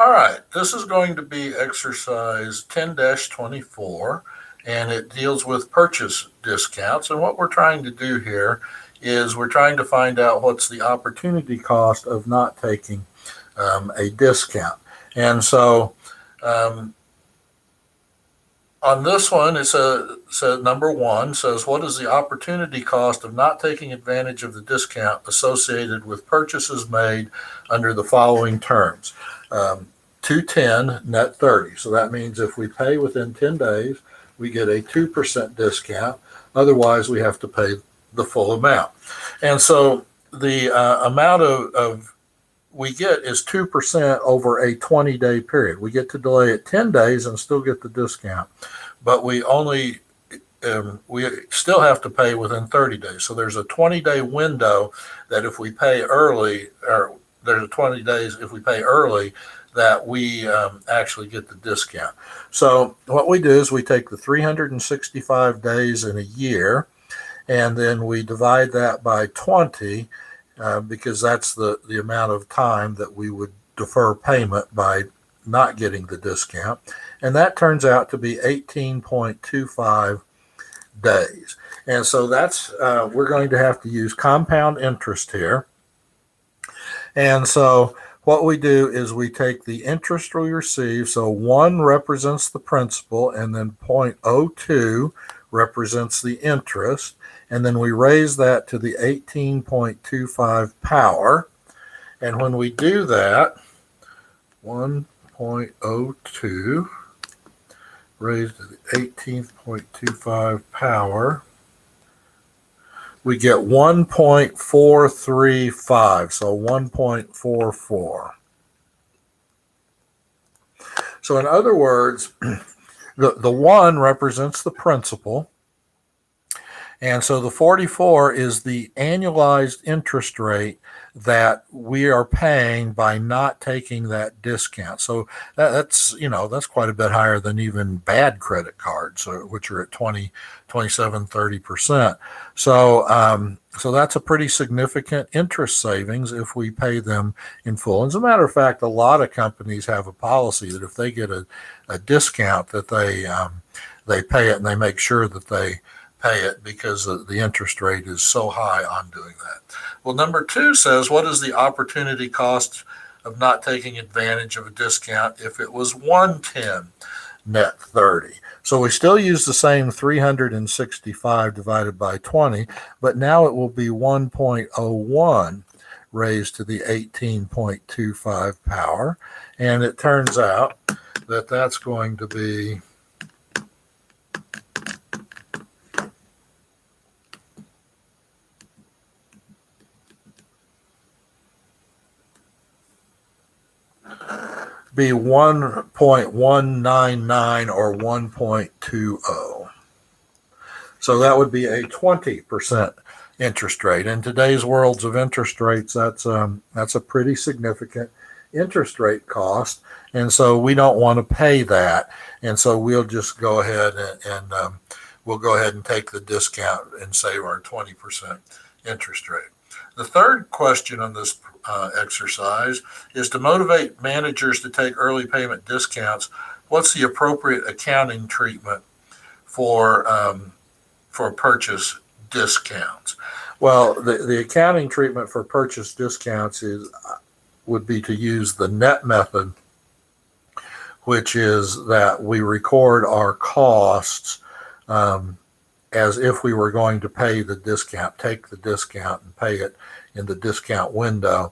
All right, this is going to be exercise 10-24, and it deals with purchase discounts. And what we're trying to do here is we're trying to find out what's the opportunity cost of not taking a discount. And so um, on this one, says number one says, what is the opportunity cost of not taking advantage of the discount associated with purchases made under the following terms? 210 net 30. So that means if we pay within 10 days, we get a 2% discount. Otherwise, we have to pay the full amount. And so the amount of we get is 2% over a 20-day period. We get to delay it 10 days and still get the discount, but we still have to pay within 30 days. So there's a 20-day window that if we pay early, or there's a 20 days if we pay early, that we actually get the discount. So what we do is we take the 365 days in a year, and then we divide that by 20, because that's the amount of time that we would defer payment by not getting the discount. And that turns out to be 18.25 days. And so that's, we're going to have to use compound interest here. And so what we do is we take the interest we receive. So 1 represents the principal, and then 0.02 represents the interest. And then we raise that to the 18.25 power. And when we do that, 1.02 raised to the 18.25 power, we get 1.435, so 1.44. So in other words, the 1 represents the principal. And so the 44 is the annualized interest rate that we are paying by not taking that discount. So that's quite a bit higher than even bad credit cards, which are at 20, 27, 30%. So that's a pretty significant interest savings if we pay them in full. As a matter of fact, a lot of companies have a policy that if they get a discount, that they pay it, and they make sure that they pay it because the interest rate is so high on doing that. Well, number 2 says, what is the opportunity cost of not taking advantage of a discount if it was 110 net 30? So we still use the same 365 divided by 20, but now it will be 1.01 raised to the 18.25 power. And it turns out that that's going to be be 1.199 or 1.20. So that would be a 20% interest rate. In today's worlds of interest rates, that's a pretty significant interest rate cost. And so we don't want to pay that. And so we'll just go ahead and we'll go ahead and take the discount and save our 20% interest rate. The third question on this exercise is to motivate managers to take early payment discounts. What's the appropriate accounting treatment for purchase discounts? Well, the accounting treatment for purchase discounts would be to use the net method, which is that we record our costs as if we were going to pay the discount, take the discount and pay it in the discount window.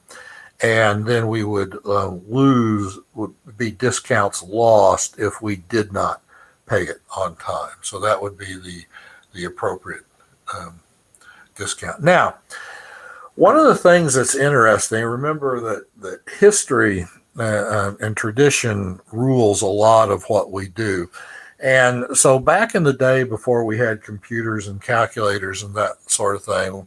And then we would would be discounts lost if we did not pay it on time. So that would be the appropriate discount. Now, one of the things that's interesting, remember that history and tradition rules a lot of what we do. And so back in the day before we had computers and calculators and that sort of thing,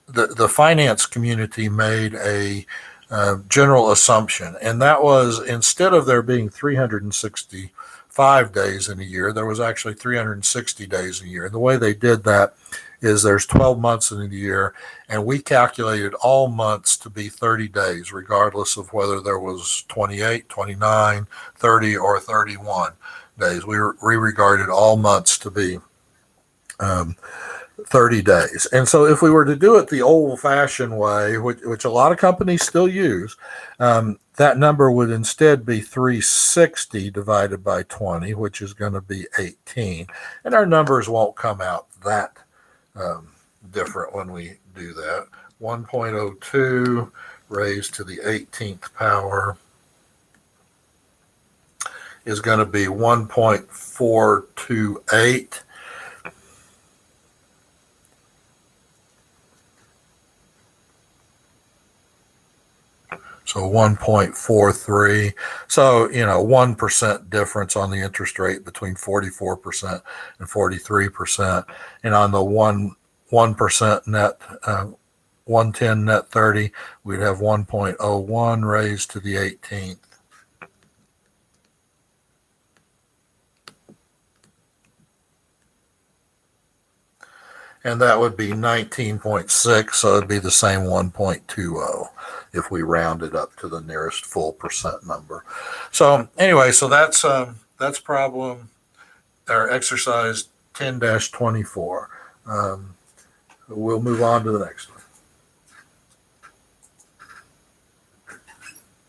the finance community made a general assumption, and that was instead of there being 365 days in a year, there was actually 360 days a year. And the way they did that is there's 12 months in the year, and we calculated all months to be 30 days, regardless of whether there was 28, 29, 30, or 31 days. We regarded all months to be 30 days. And so if we were to do it the old fashioned way, which a lot of companies still use, that number would instead be 360 divided by 20, which is going to be 18. And our numbers won't come out that different when we do that. 1.02 raised to the 18th power is going to be 1.428. So 1.43. So, 1% difference on the interest rate between 44% and 43%. And on the 1% net, 110 net 30, we'd have 1.01 raised to the 18th. And that would be 19.6, so it'd be the same 1.20 if we round it up to the nearest full percent number. So anyway, so that's problem or exercise 10-24. We'll move on to the next one.